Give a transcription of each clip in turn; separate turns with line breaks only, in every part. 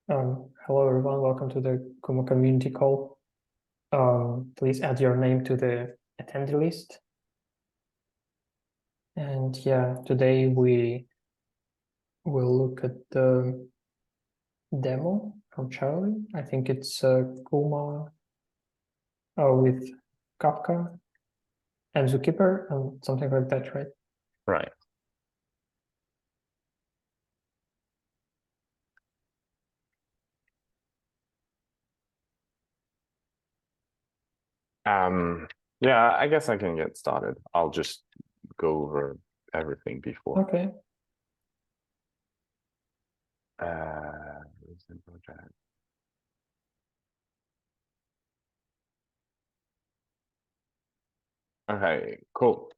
Hello everyone, welcome to the Kuma community call. Please add your name to the attendee list. And yeah, today we will look at the demo from Charlie. I think it's Kuma with Kafka and ZooKeeper and something like that, right?
Right. Yeah, I guess I can get started. I'll just go over everything before.
Okay.
Recent project. Okay, cool.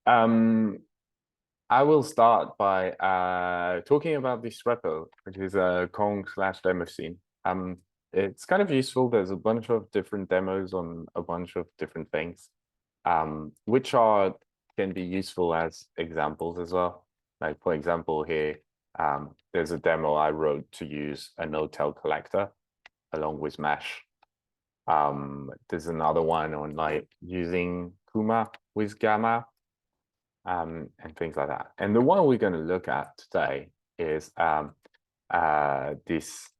I will start by talking about this repo, which is Kong/demo scene. It's kind of useful. There's a bunch of different demos on a bunch of different things, which can be useful as examples as well. Like for example, here, there's a demo I wrote to use a no-tail collector along with mesh. There's another one on like using Kuma with gamma, and things like that. And the one we're going to look at today is this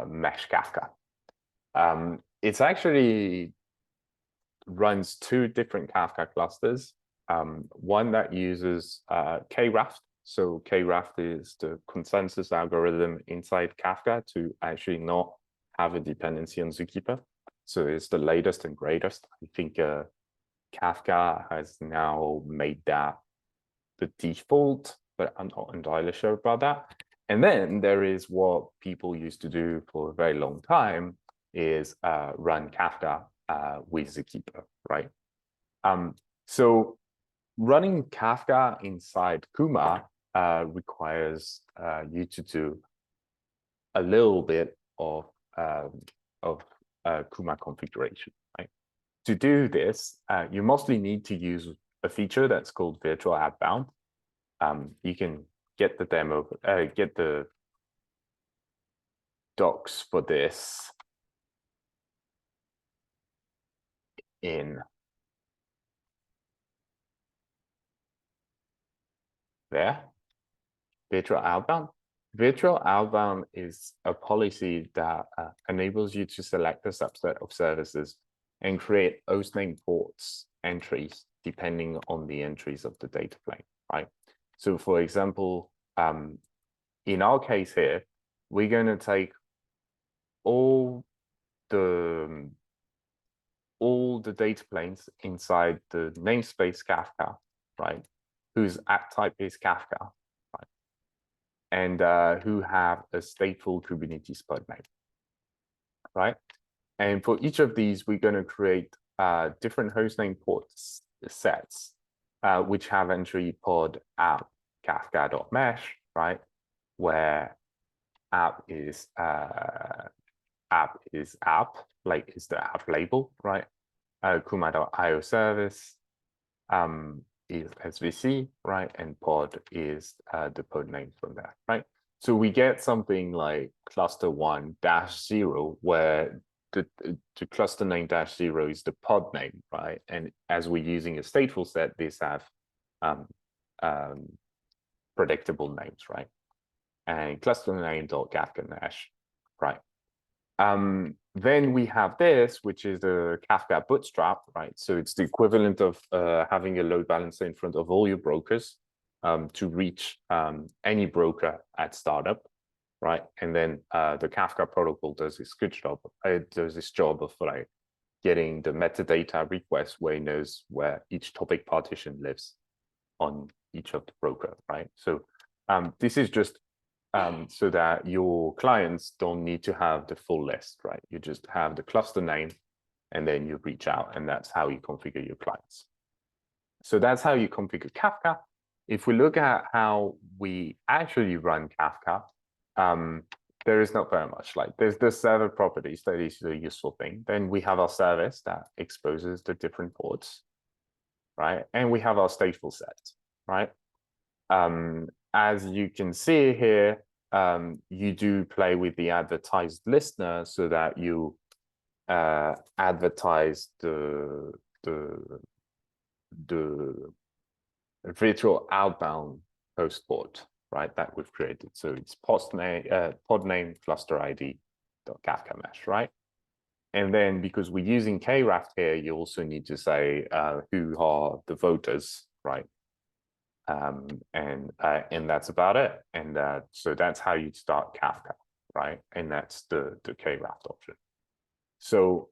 mesh Kafka. It's actually runs two different Kafka clusters. One that uses K-Raft. So K-Raft is the consensus algorithm inside Kafka to actually not have a dependency on ZooKeeper. So it's the latest and greatest. I think Kafka has now made that the default, but I'm not entirely sure about that. And then there is what people used to do for a very long time is run Kafka with ZooKeeper, right? So running Kafka inside Kuma requires you to do a little bit of Kuma configuration, right? To do this, you mostly need to use a feature that's called virtual outbound. You can get the demo, get the docs for this in there. Virtual outbound. Virtual outbound is a policy that enables you to select a subset of services and create hostname ports entries depending on the entries of the data plane, right? So for example, in our case here, we're going to take all the data planes inside the namespace Kafka, right? Whose app type is Kafka, right? And who have a stateful Kubernetes pod name, right? And for each of these, we're going to create different hostname port sets, which have entry pod app kafka.mesh, right? Where app is app, like is the app label, right? Kuma.io service is SVC, right? And pod is the pod name from there, right? So we get something like cluster1-0, where the cluster name -0 is the pod name, right? And as we're using a stateful set, these have predictable names, right? And cluster name.kafka mesh, right? Then we have this, which is the Kafka bootstrap, right? So it's the equivalent of having a load balancer in front of all your brokers to reach any broker at startup, right? And then the Kafka protocol does this good job. It does this job of like getting the metadata request where it knows where each topic partition lives on each of the broker, right? So this is just so that your clients don't need to have the full list, right? You just have the cluster name and then you reach out, and that's how you configure your clients. So that's how you configure Kafka. If we look at how we actually run Kafka, there is not very much. Like there's the server properties that is a useful thing. Then we have our service that exposes the different ports, right? And we have our stateful set, right? As you can see here, you do play with the advertised listener so that you advertise the virtual outbound host port, right, that we've created. So it's pod name cluster ID .kafka mesh, right? And then because we're using kraft here, you also need to say who are the voters, right? And that's about it. And so that's how you start Kafka, right? And that's the kraft option. So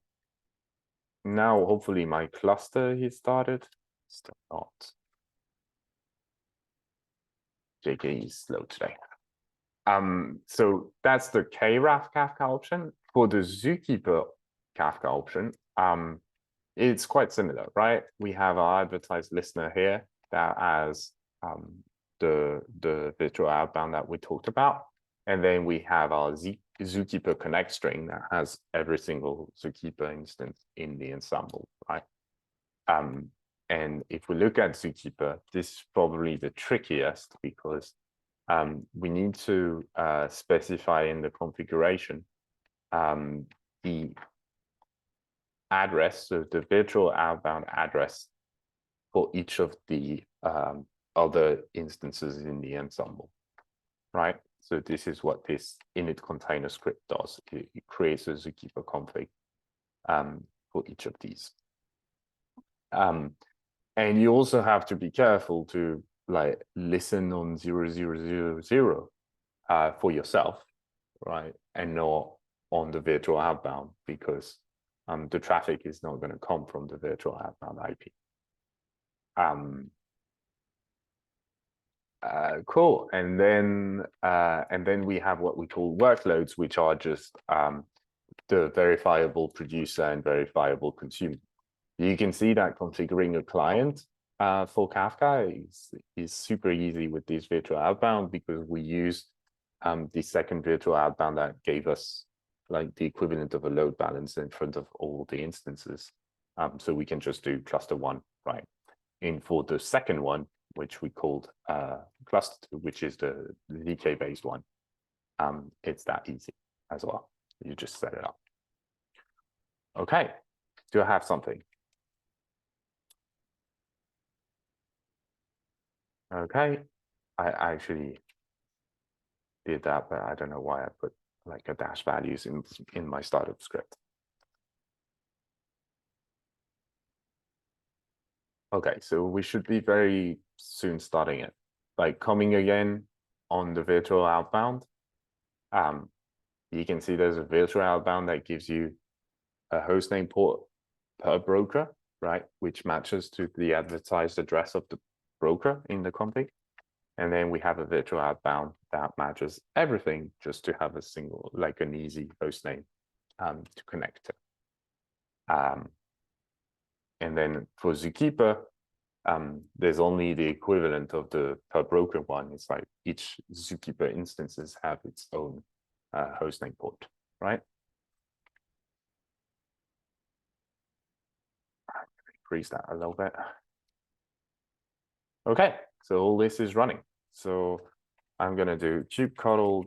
now hopefully my cluster is started. Still not. JK is slow today. So that's the kraft Kafka option. For the ZooKeeper Kafka option, it's quite similar, right? We have our advertised listener here that has the virtual outbound that we talked about. And then we have our ZooKeeper connect string that has every single ZooKeeper instance in the ensemble, right? And if we look at ZooKeeper, this is probably the trickiest because we need to specify in the configuration the address, so the virtual outbound address for each of the other instances in the ensemble, right? So this is what this init container script does. It creates a ZooKeeper config for each of these. And you also have to be careful to like listen on 0000 for yourself, right? And not on the virtual outbound because the traffic is not going to come from the virtual outbound IP. Cool. And then we have what we call workloads, which are just the verifiable producer and verifiable consumer. You can see that configuring a client for Kafka is super easy with this virtual outbound because we use the second virtual outbound that gave us like the equivalent of a load balance in front of all the instances. So we can just do cluster 1, right? And for the second one, which we called cluster 2, which is the VK based one, it's that easy as well. You just set it up. Okay, do I have something? Okay, I actually did that, but I don't know why I put like a dash values in my startup script. Okay, so we should be very soon starting it. Like coming again on the virtual outbound, you can see there's a virtual outbound that gives you a hostname port per broker, right? Which matches to the advertised address of the broker in the config. And then we have a virtual outbound that matches everything just to have a single, like an easy hostname to connect to. And then for ZooKeeper, there's only the equivalent of the per broker one. It's like each ZooKeeper instances have its own hostname port, right? Increase that a little bit. Okay, so all this is running. So I'm going to do kubectl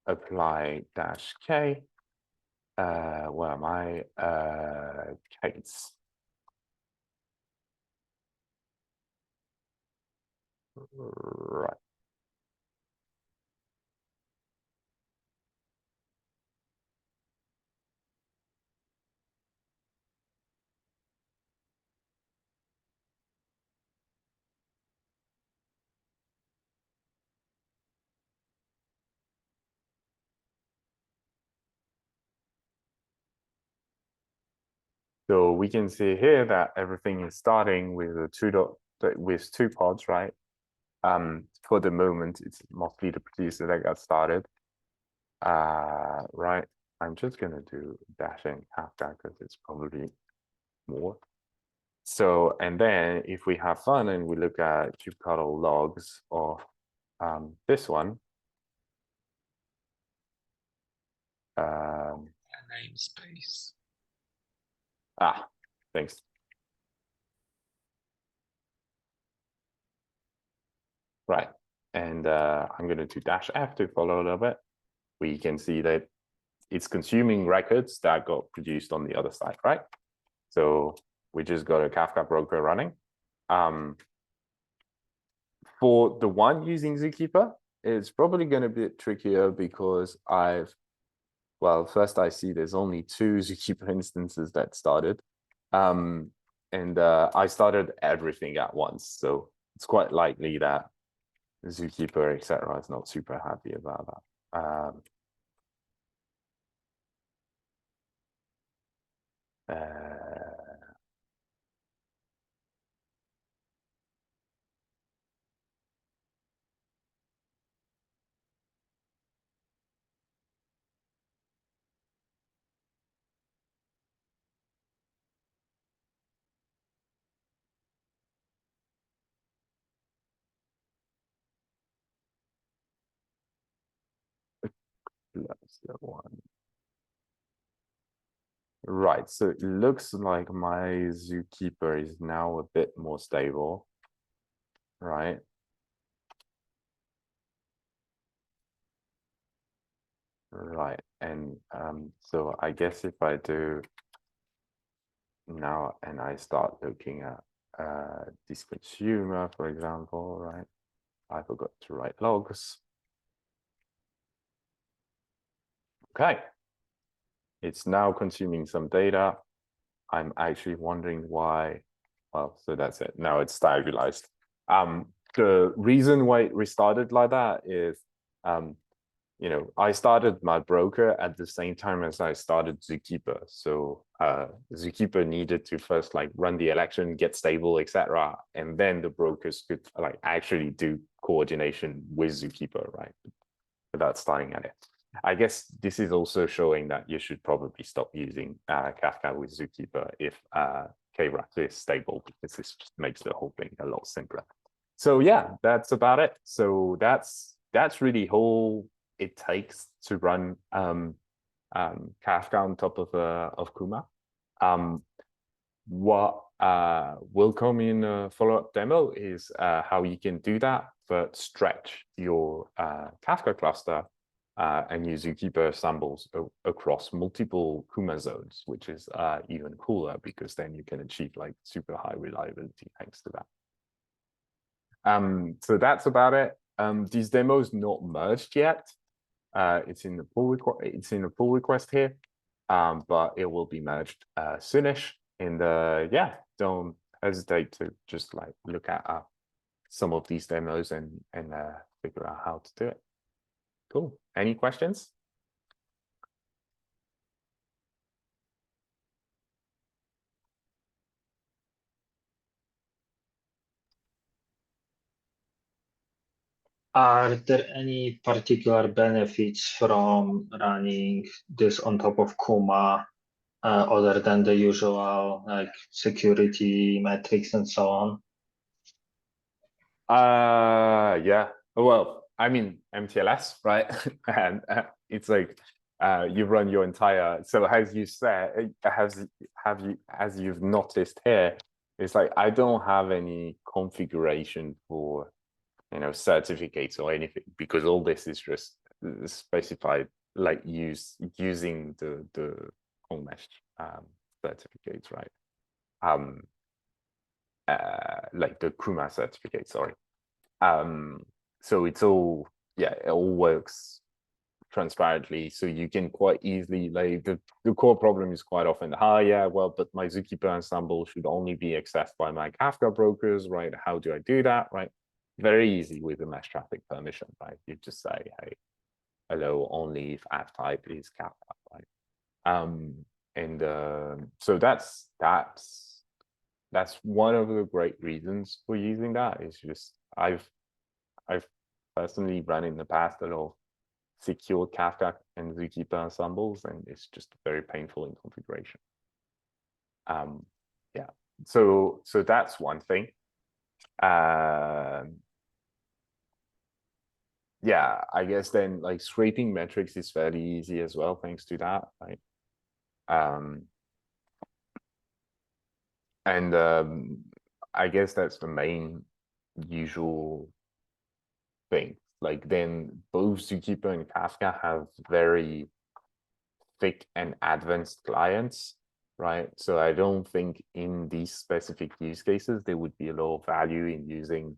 -apply -k. Where am I? Case. Right. So we can see here that everything is starting with a with 2 pods, right? For the moment, it's mostly the producer that got started. Right. I'm just gonna do -n Kafka because it's probably more. So, and then if we have fun and we look at kubectl logs of this one.
Namespace.
Thanks. Right. And I'm going to do dash F to follow a little bit. We can see that it's consuming records that got produced on the other side, right? So we just got a Kafka broker running. For the one using ZooKeeper, it's probably going to be trickier because well, first I see there's only 2 ZooKeeper instances that started. And I started everything at once. So it's quite likely that ZooKeeper, etc., is not super happy about that. That's the one. Right, so it looks like my ZooKeeper is now a bit more stable, right? Right, and so I guess if I do now and I start looking at this consumer, for example, right? I forgot to write logs. Okay, it's now consuming some data. I'm actually wondering why. Well, so that's it. Now it's stabilized. The reason why it restarted like that is, you know, I started my broker at the same time as I started ZooKeeper. So ZooKeeper needed to first like run the election, get stable, etc., and then the brokers could like actually do coordination with ZooKeeper, right? Without starting at it. I guess this is also showing that you should probably stop using Kafka with ZooKeeper if KRAS is stable, because this just makes the whole thing a lot simpler. So yeah, that's about it. So that's really all it takes to run Kafka on top of Kuma. What will come in a follow-up demo is how you can do that, but stretch your Kafka cluster and use ZooKeeper samples across multiple Kuma zones, which is even cooler because then you can achieve like super high reliability thanks to that. So that's about it. This demo is not merged yet. It's in the pull request here, but it will be merged soonish. And yeah, don't hesitate to just like look at some of these demos and figure out how to do it. Cool. Any questions?
Are there any particular benefits from running this on top of Kuma, other than the usual like security metrics and so on?
Yeah. Well, I mean MTLS, right? And it's like you run your entire. So as you said, as you've noticed here, it's like I don't have any configuration for, you know, certificates or anything, because all this is just specified like using the whole mesh certificates, right? Like the Kuma certificate, sorry. So it's all, yeah, it all works transparently, so you can quite easily, like the core problem is quite often, yeah, well, but my ZooKeeper ensemble should only be accessed by my Kafka brokers, right? How do I do that, right? Very easy with the mesh traffic permission, right? You just say, hey, hello, only if app type is Kafka, right? And so that's one of the great reasons for using that. Is just I've personally run in the past a lot of secure Kafka and ZooKeeper ensembles, and it's just very painful in configuration. Yeah, so that's one thing. Yeah, I guess then like scraping metrics is fairly easy as well, thanks to that, right? And I guess that's the main usual things. Like then both ZooKeeper and Kafka have very thick and advanced clients, right? So I don't think in these specific use cases, there would be a lot of value in using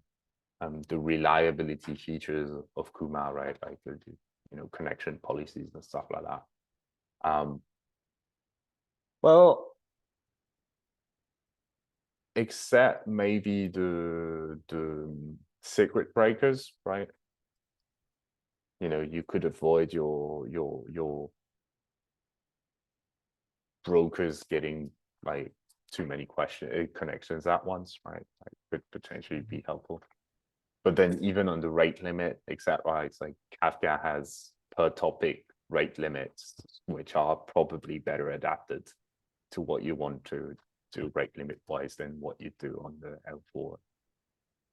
the reliability features of Kuma, right? Like the connection policies and stuff like that. Well, except maybe the secret breakers, right? You could avoid your brokers getting like too many connections at once, right? Like could potentially be helpful. But then even on the rate limit, etc., it's like Kafka has per topic rate limits, which are probably better adapted to what you want to do rate limit wise than what you do on the L4.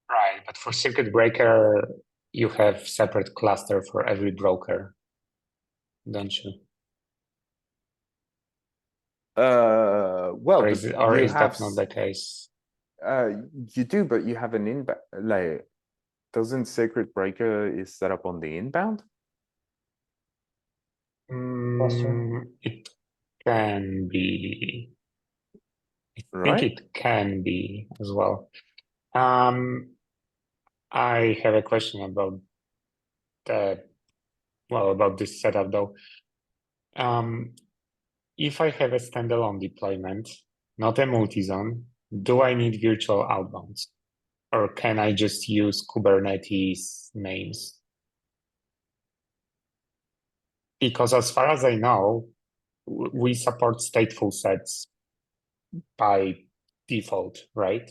Right, but for circuit breaker, you have separate cluster for every broker, don't you?
Well,
Or is that not the case?
You do, but you have an inbound. Like, doesn't circuit breaker is set up on the inbound?
It can be. I
Right?
think it can be as well. I have a question about about this setup though. If I have a standalone deployment, not a multi-zone, do I need virtual outbounds? Or can I just use Kubernetes names? Because as far as I know, we support stateful sets by default, right?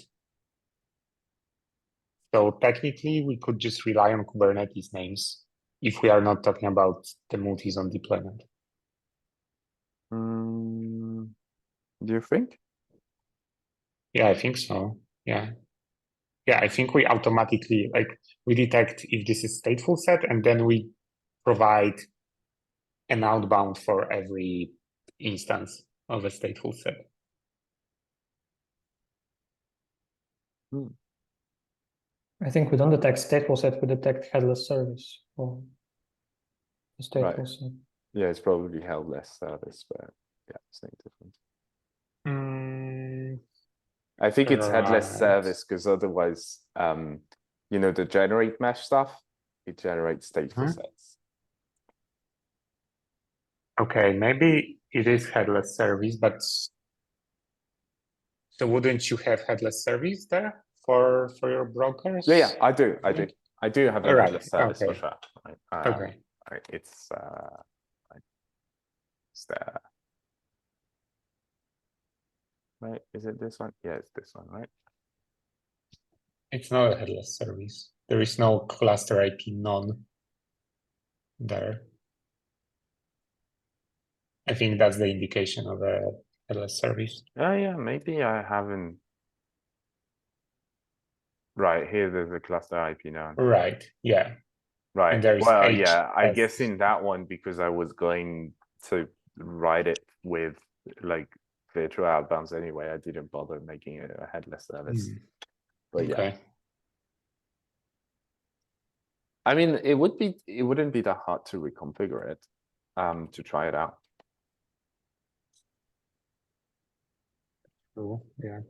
So technically, we could just rely on Kubernetes names if we are not talking about the multi-zone deployment.
Do you think?
Yeah, I think so. Yeah. Yeah, I think we automatically, we detect if this is stateful set, and then we provide an outbound for every instance of a stateful set.
I think we don't detect stateful set, we detect headless service for the stateful
Right.
set.
Yeah, it's probably headless service, but yeah, it's no different. I think it's headless
Right.
service because otherwise, the generate mesh stuff, it generates stateful sets.
Okay, maybe it is headless service, but so wouldn't you have headless service there for your brokers?
Yeah, I do have a
Right,
headless service for
okay.
sure. Right?
Okay.
It's there. Right? Is it this one? Yeah, it's this one, right?
It's not a headless service. There is no cluster IP none there. I think that's the indication of a headless service.
Oh yeah, maybe I haven't. Right, here there's a cluster IP now.
Right, yeah.
Right.
And there is
Well,
H
yeah, I
as-
guess in that one, because I was going to write it with like virtual outbounds anyway, I didn't bother making it a headless service. But yeah,
Okay.
I mean, it wouldn't be that hard to reconfigure it, to try it out.
Cool. Yeah.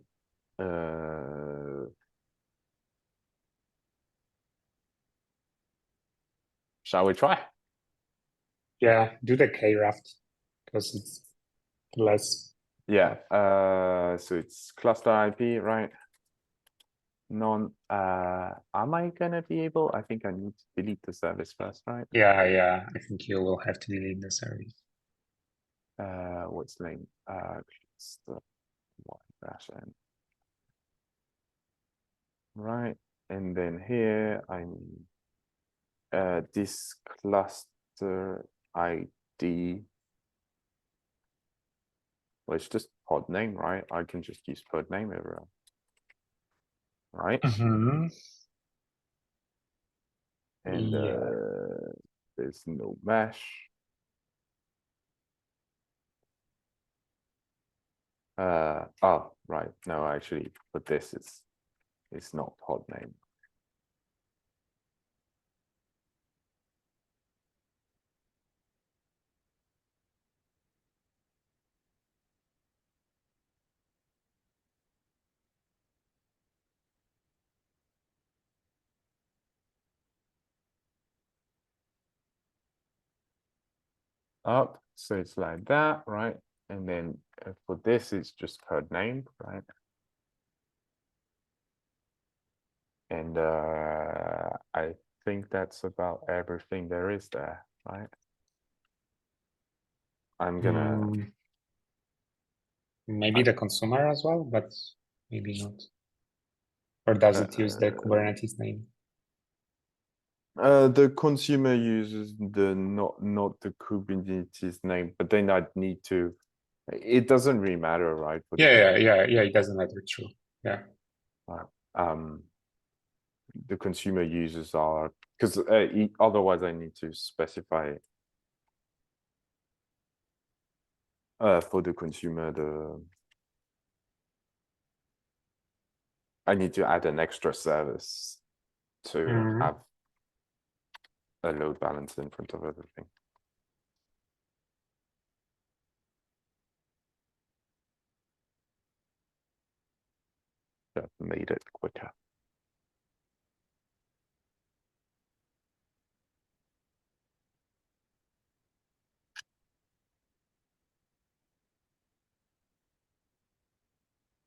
Shall we try?
Yeah, do the K-raft because it's less.
Yeah, so it's cluster IP, right? Am I gonna be able? I think I need to delete the service first, right?
Yeah, I think you will have to delete the service.
What's the name? It's the -n. Right, and then here I need this cluster ID. Well, it's just pod name, right? I can just use pod name everywhere. Right? And there's no mesh. Oh, right. No, actually, but this is not pod name. up. So it's like that, right? And then for this, it's just code name, right? And I think that's about everything there is there, right? I'm gonna
Maybe the consumer as well, but maybe not. Or does it use the Kubernetes name?
The consumer uses the not the Kubernetes name, but then I'd need to. It doesn't really matter, right? For the
Yeah. It doesn't matter. True. Yeah.
The consumer users are because otherwise I need to specify for the consumer I need to add an extra service to have a load balancer in front of everything. That made it quicker.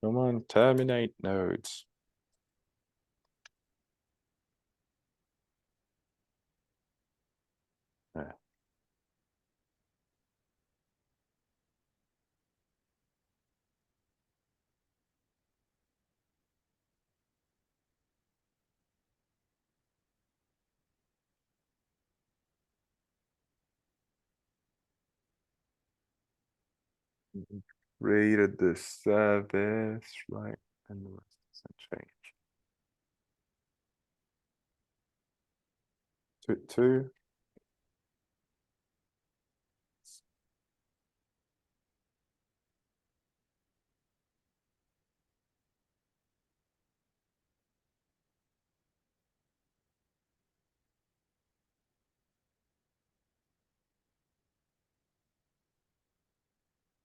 Come on, terminate nodes. Yeah. Created the service, right? And the rest doesn't change. Two.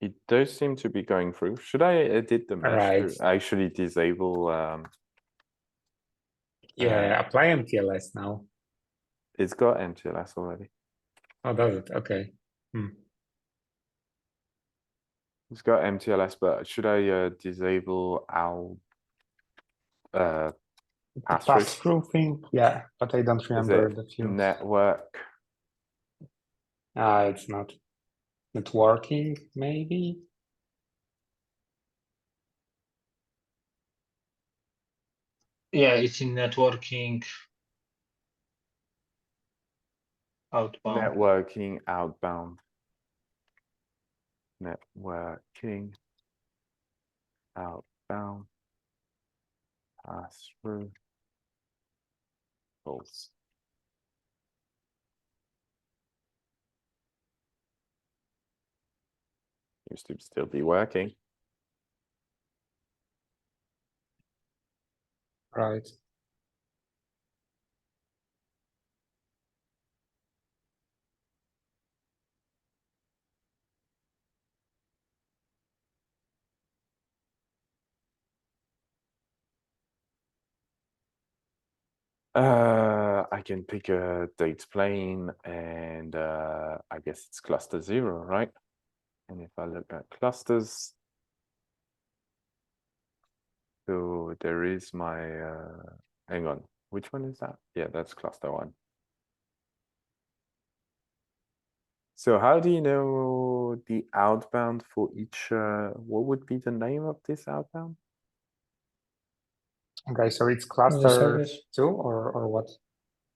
It does seem to be going through. Should I edit the mesh
Right.
to actually disable?
Apply MTLS now.
It's got MTLS already.
Oh, does it? Okay.
It's got MTLS, but should I disable our
Pass through thing. Yeah, but I don't
Is
remember
it
the field.
network?
It's not networking, maybe.
Yeah, it's in networking outbound.
Networking outbound. Networking outbound. Pass through. False. Seems to still be working.
Right.
I can pick a date plane and I guess it's cluster 0, right? And if I look at clusters, so there is my, hang on, which one is that? Yeah, that's cluster 1. So how do you know the outbound for each, what would be the name of this outbound?
Okay, so it's
The
cluster
service.
2 or what?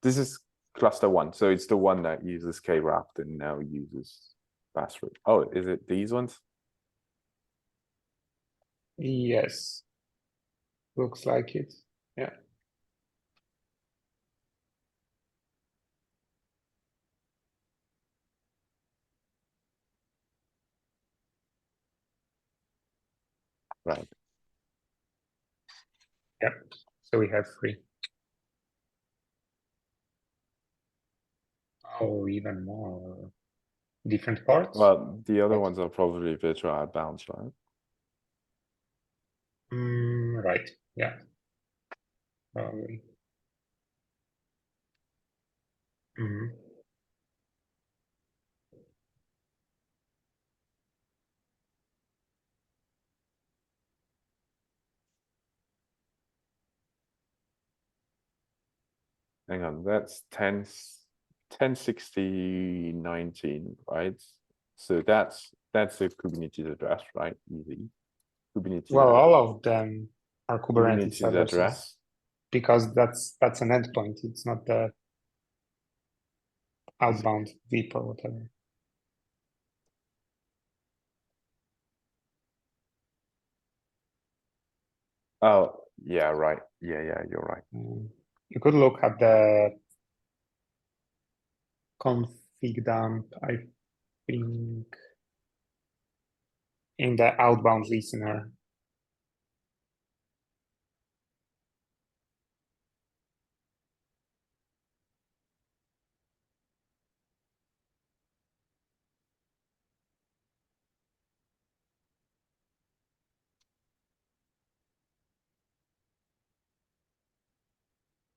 This is cluster 1, so it's the one that uses kwrapped and now uses pass-through. Oh, is it these ones?
Yes. Looks like it. Yeah.
Right.
Yep. So we have 3. Oh, even more. Different ports?
Well, the other
What?
ones are probably virtual outbounds, right?
Right. Yeah. Probably.
hang on, that's 10, 60, 19, right? So that's a Kubernetes address, right? Easy. Kubernetes
Well,
address.
all of them are Kubernetes
Kubernetes
services
address.
because that's an endpoint. It's not the outbound VIP or whatever.
Oh, yeah, right. Yeah, you're right.
You could look at the config dump, I think, in the outbound listener.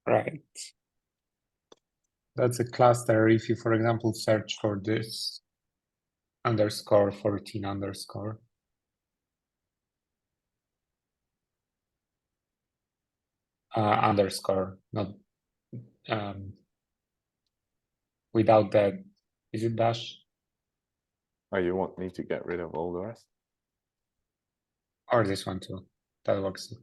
Right. That's a cluster. If you, for example, search for this underscore 14 underscore. Underscore, not without that. Is it dash?
Oh, you want me to get rid of all the rest?
Or this one too. That works.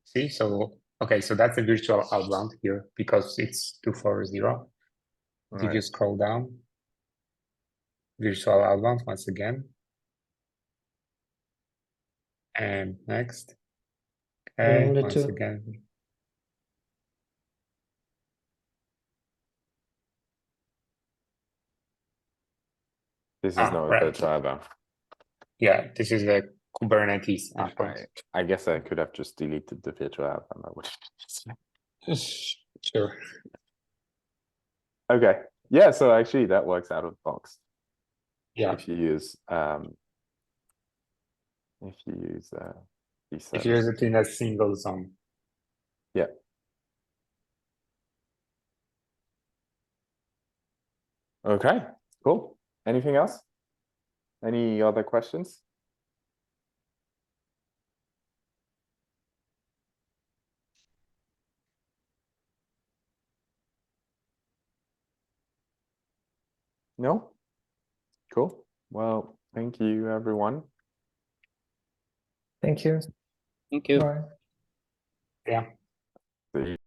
See, so okay, so that's a virtual outbound here because it's 240. If you
Right.
scroll down, virtual outbound once again. And next. Okay,
only
once
two.
again.
This is not a
Right.
virtual outbound.
Yeah, this is a Kubernetes endpoint.
I guess I could have just deleted the virtual outbound. That would
Sure.
Okay. Yeah, so actually that works out of the box.
Yeah.
If you use these
If you use
services.
it in a single zone.
Yeah. Okay, cool. Anything else? Any other questions? No? Cool. Well, thank you, everyone.
Thank you.
Thank you.
Bye.
Yeah.
See you.